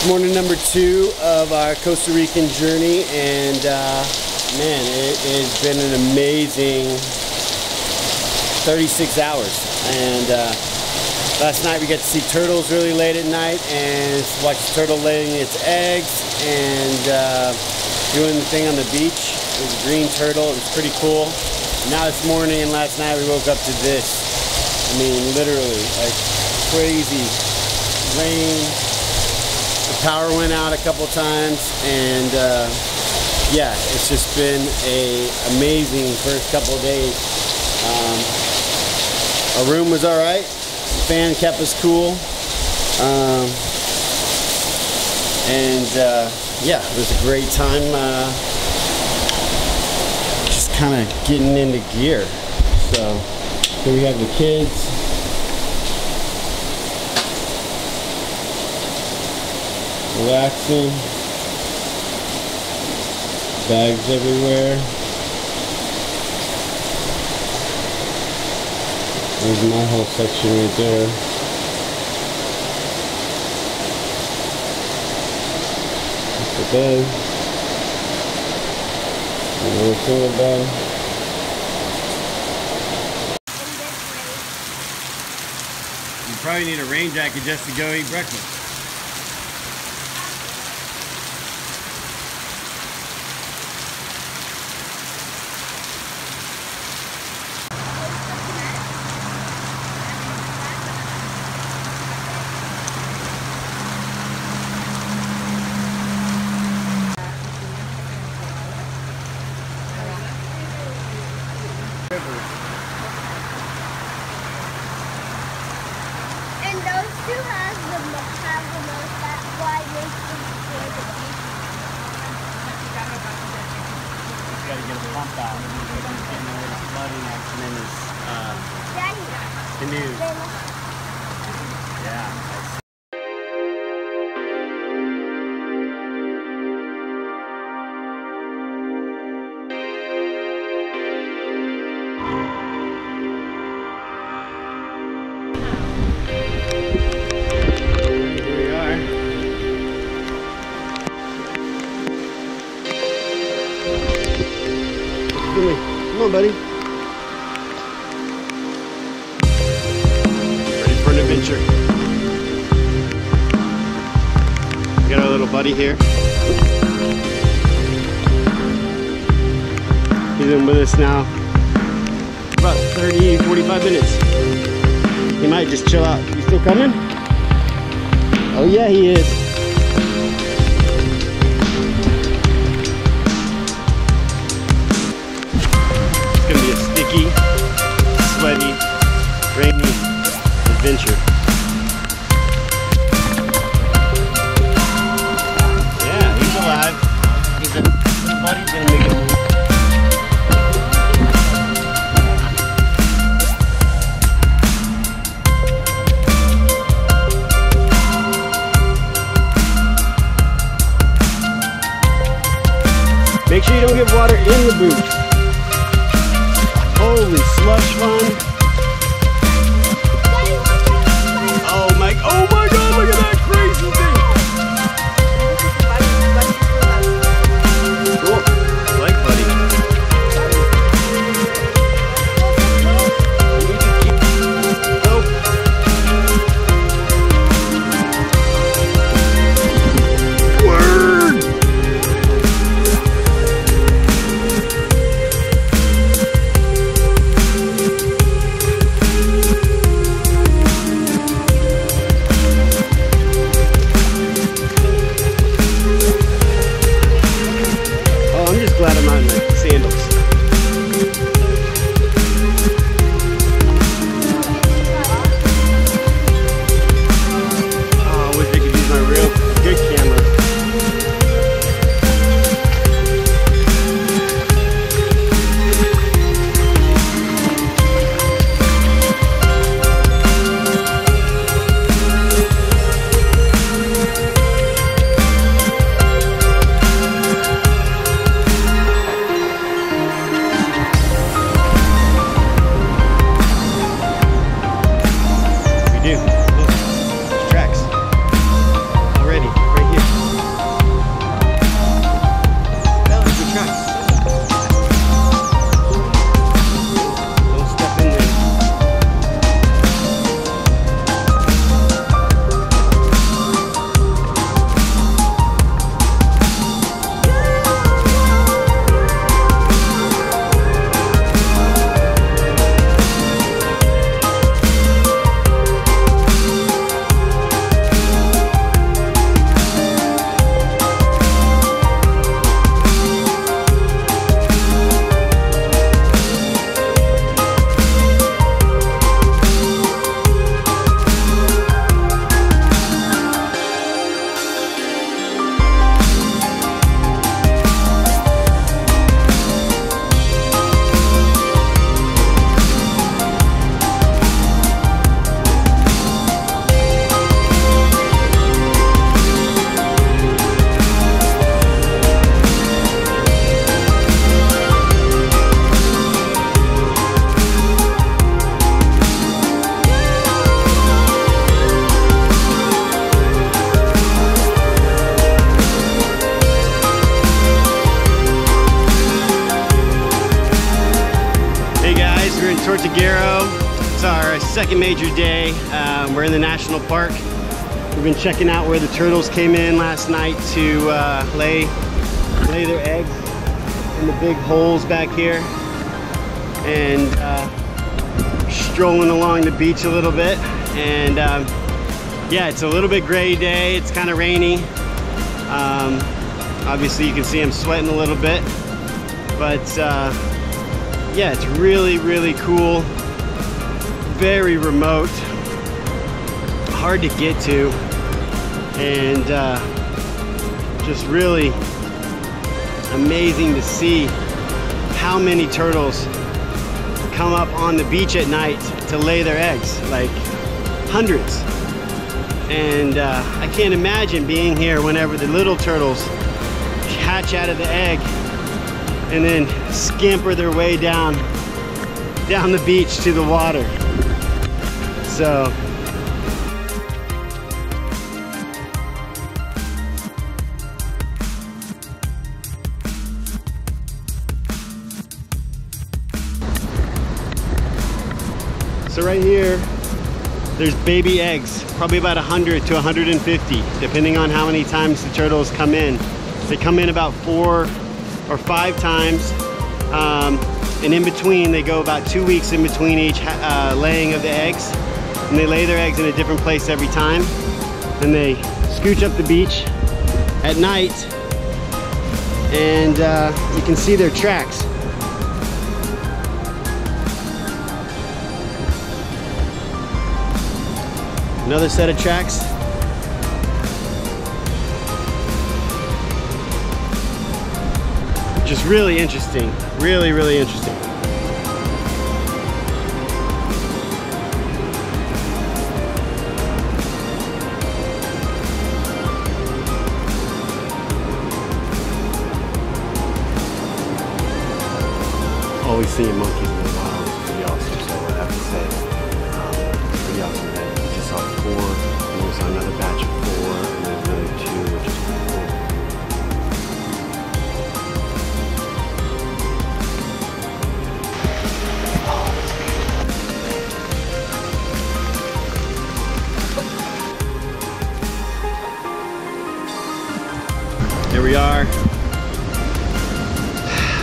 It's morning number 2 of our Costa Rican journey, and man, it has been an amazing 36 hours. And last night we got to see turtles really late at night and watch the turtle laying its eggs and doing the thing on the beach. It was a green turtle. It was pretty cool. Now this morning and last night we woke up to this. I mean, literally, like crazy rain. The power went out a couple times, and yeah, it's just been an amazing first couple of days. Our room was all right. The fan kept us cool, and yeah, it was a great time. Just kind of getting into gear. So here we have the kids. Relaxing. Bags everywhere. There's my whole section right there. That's the bed. Another single bed. You probably need a rain jacket just to go eat breakfast. And those two have the most, that's why they can share the beach. Just gotta get a pump out. He's getting a little flooding action in his canoe. Yeah. Come on, buddy. Ready for an adventure. We got our little buddy here. He's been with us now about 30, 45 minutes. He might just chill out. You still coming? Oh yeah, he is. Gonna be a sticky, sweaty, rainy adventure. Yeah, he's alive. He's a buddy's gonna make it. Make sure you don't get water in the boot. Holy slush fun. Oh my god, look at that crazy thing. Cool. I like buddy. Nope. Word. Tortuguero. It's our second major day. We're in the national park. We've been checking out where the turtles came in last night to lay their eggs in the big holes back here, and strolling along the beach a little bit. And yeah, it's a little bit gray day. It's kind of rainy. Obviously you can see I'm sweating a little bit, but yeah, it's really, really cool. Very remote, hard to get to, and just really amazing to see how many turtles come up on the beach at night to lay their eggs, like hundreds. And I can't imagine being here whenever the little turtles hatch out of the egg and then scamper their way down the beach to the water. So right here, there's baby eggs, probably about 100 to 150, depending on how many times the turtles come in. They come in about 4 or 5 times, and in between, they go about 2 weeks in between each laying of the eggs, and they lay their eggs in a different place every time. And they scooch up the beach at night, and you can see their tracks. Another set of tracks. Just really interesting. Really, really interesting. Always seeing monkeys in the wild is pretty awesome, so I have to say, it's pretty awesome that I just saw 4, and we saw another batch of 4, and then another 2, which is pretty cool. Here we are,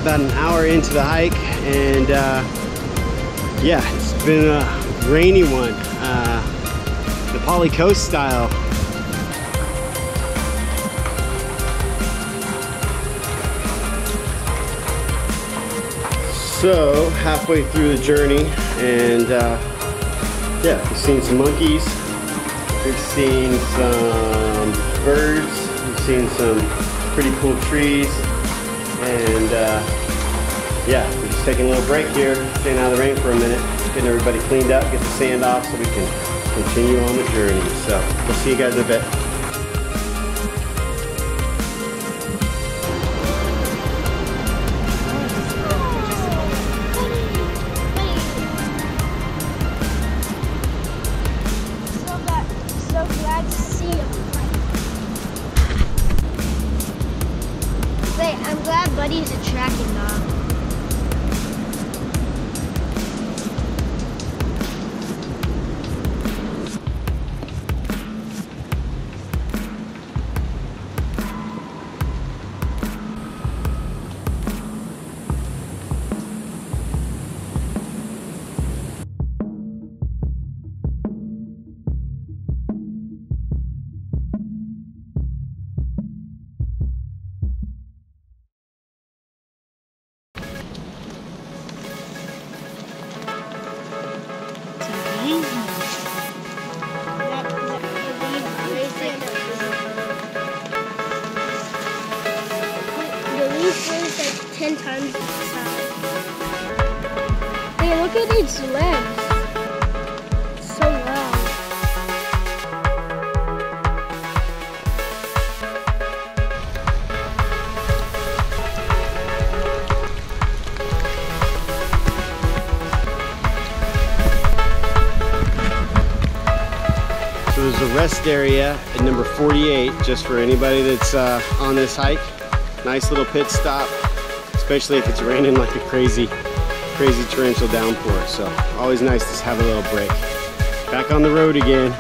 about an hour into the hike, and yeah, it's been a rainy one, Nepali coast style. So halfway through the journey, and yeah, we've seen some monkeys, we've seen some birds, we've seen some pretty cool trees, and yeah, we're just taking a little break here, staying out of the rain for a minute, getting everybody cleaned up, get the sand off so we can continue on the journey. So we'll see you guys in a bit. So glad to see you. I'm glad Buddy's a tracking dog. Like 10 times the size. Hey, look at its legs. It's so long. So there's a rest area at number 48, just for anybody that's on this hike. Nice little pit stop, especially if it's raining like a crazy crazy torrential downpour. So always nice to have a little break. Back on the road again.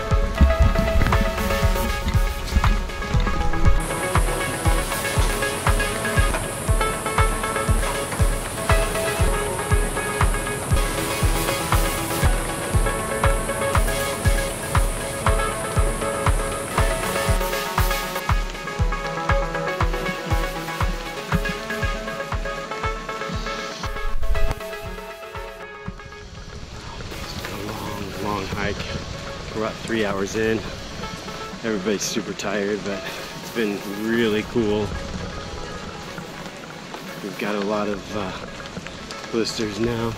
Long hike. We're about 3 hours in. Everybody's super tired, but it's been really cool. We've got a lot of blisters now.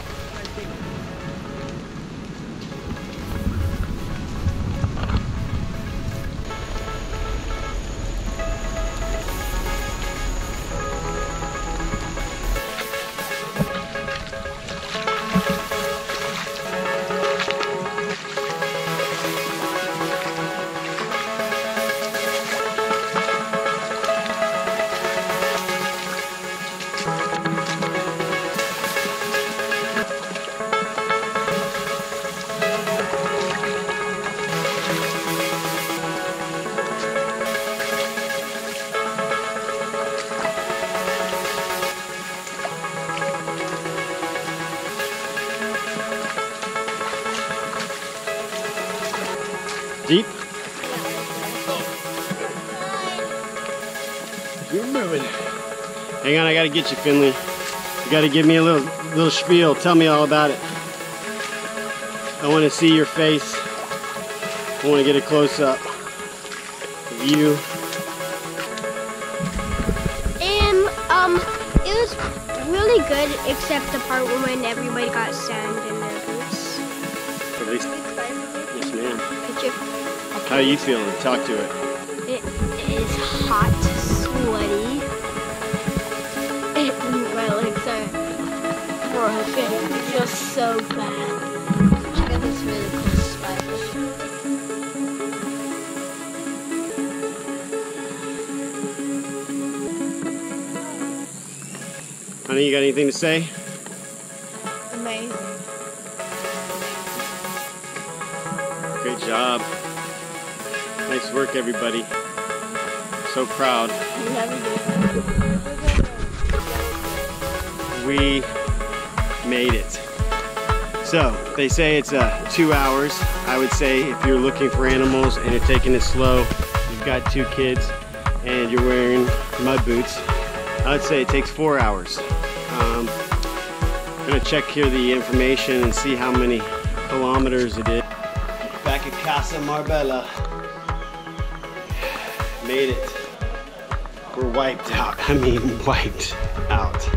Deep? You're moving. Hang on, I gotta get you, Finley. You gotta give me a little spiel. Tell me all about it. I want to see your face. I want to get a close-up of you. It was really good, except the part when everybody got sand in their boots. At least, yes, ma'am. Could you? How are you feeling? Talk to it. It is hot, sweaty. My legs are broken. It feels so bad. Check out this really cool spot. Honey, you got anything to say? Amazing. Great job. Nice work, everybody. So proud. We made it. So, they say it's 2 hours. I would say if you're looking for animals and you're taking it slow, you've got 2 kids, and you're wearing mud boots, I would say it takes 4 hours. I'm gonna check here the information and see how many kilometers it is. Back at Casa Marbella. Made it. We're wiped out. I mean, wiped out.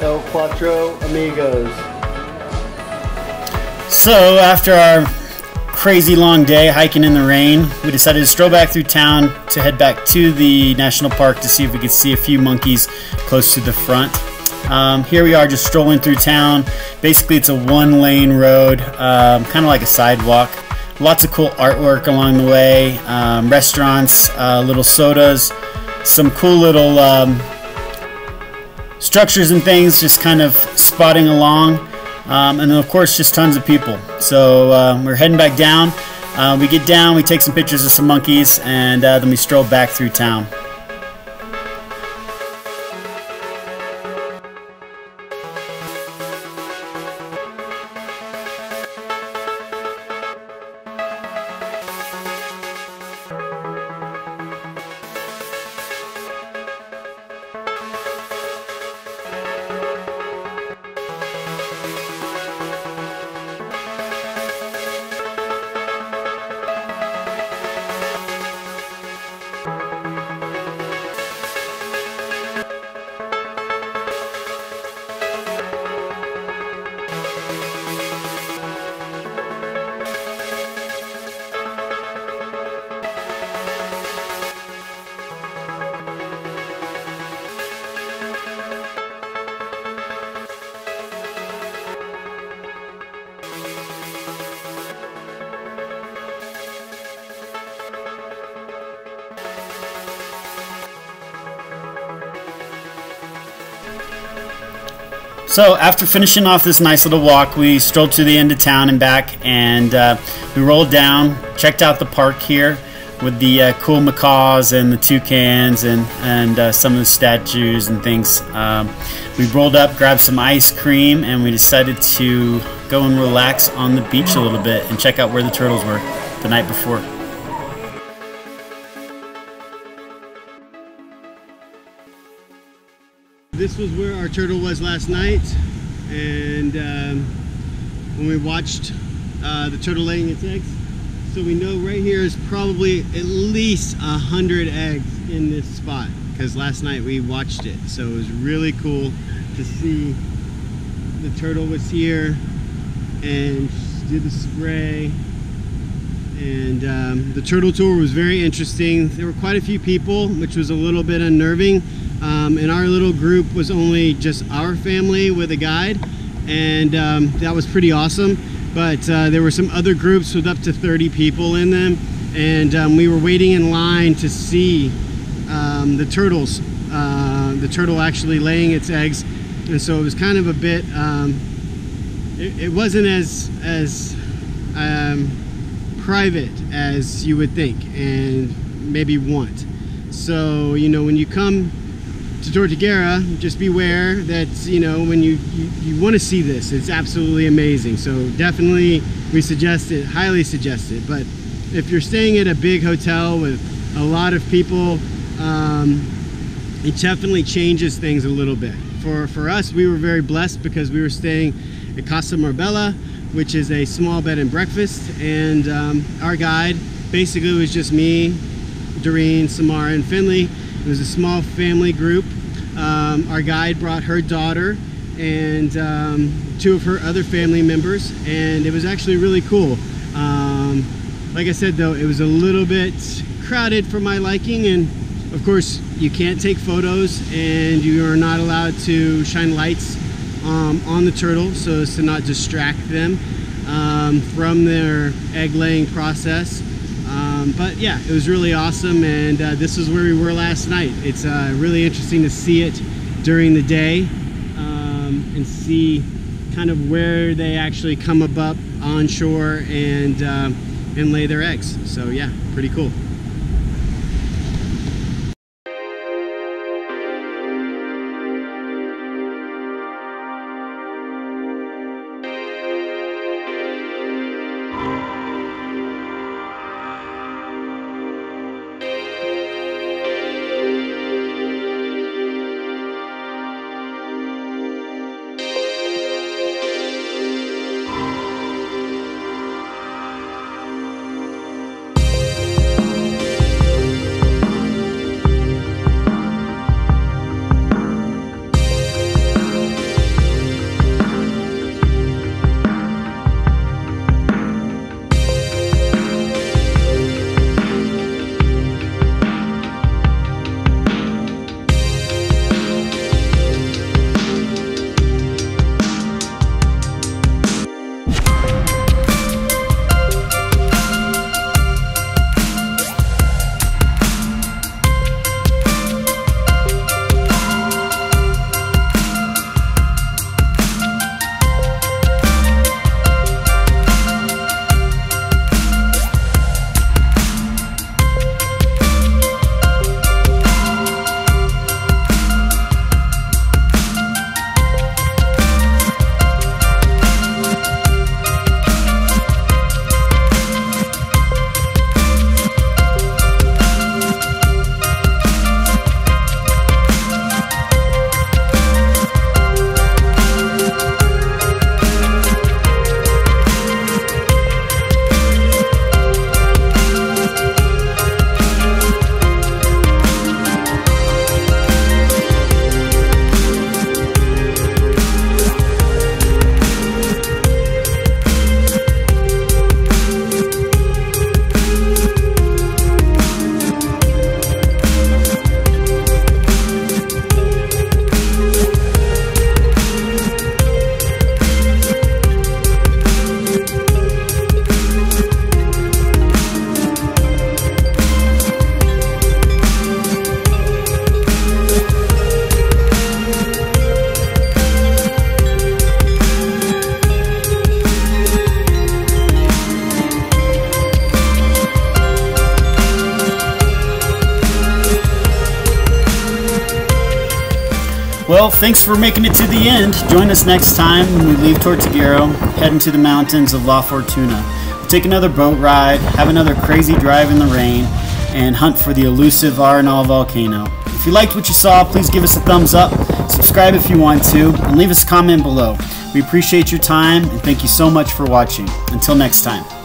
El Cuatro Amigos. So, after our crazy long day hiking in the rain, we decided to stroll back through town to head back to the national park to see if we could see a few monkeys close to the front. Here we are just strolling through town. Basically, it's a one-lane road, kind of like a sidewalk. Lots of cool artwork along the way, restaurants, little sodas, some cool little structures and things just kind of spotting along, and then of course just tons of people. So we're heading back down. We get down, we take some pictures of some monkeys, and then we stroll back through town. So after finishing off this nice little walk, we strolled to the end of town and back, and we rolled down, checked out the park here with the cool macaws and the toucans and some of the statues and things. We rolled up, grabbed some ice cream, and we decided to go and relax on the beach a little bit and check out where the turtles were the night before. This was where our turtle was last night, and when we watched the turtle laying its eggs, so we know right here is probably at least 100 eggs in this spot, because last night we watched it. So it was really cool to see the turtle was here and did the spray. And the turtle tour was very interesting. There were quite a few people, which was a little bit unnerving. And our little group was only just our family with a guide, and that was pretty awesome. But there were some other groups with up to 30 people in them, and we were waiting in line to see the turtles, the turtle actually laying its eggs. And so it was kind of a bit, it wasn't as private as you would think and maybe want. So, you know, when you come to Tortuguero, just beware that, you know, when you want to see this, it's absolutely amazing. So definitely we suggest it, highly suggest it. But if you're staying at a big hotel with a lot of people, it definitely changes things a little bit. For us, we were very blessed because we were staying at Costa Rica, which is a small bed and breakfast, and our guide basically was just me, Doreen, Samara, and Finley. It was a small family group. Our guide brought her daughter and two of her other family members, and it was actually really cool. Like I said, though, it was a little bit crowded for my liking, and of course you can't take photos and you are not allowed to shine lights on the turtle so as to not distract them from their egg laying process. But yeah, it was really awesome, and this is where we were last night. It's really interesting to see it during the day and see kind of where they actually come up on shore and lay their eggs. So yeah, pretty cool. Well, thanks for making it to the end. Join us next time when we leave Tortuguero, head into the mountains of La Fortuna. We'll take another boat ride, have another crazy drive in the rain, and hunt for the elusive Arenal volcano. If you liked what you saw, please give us a thumbs up, subscribe if you want to, and leave us a comment below. We appreciate your time, and thank you so much for watching. Until next time.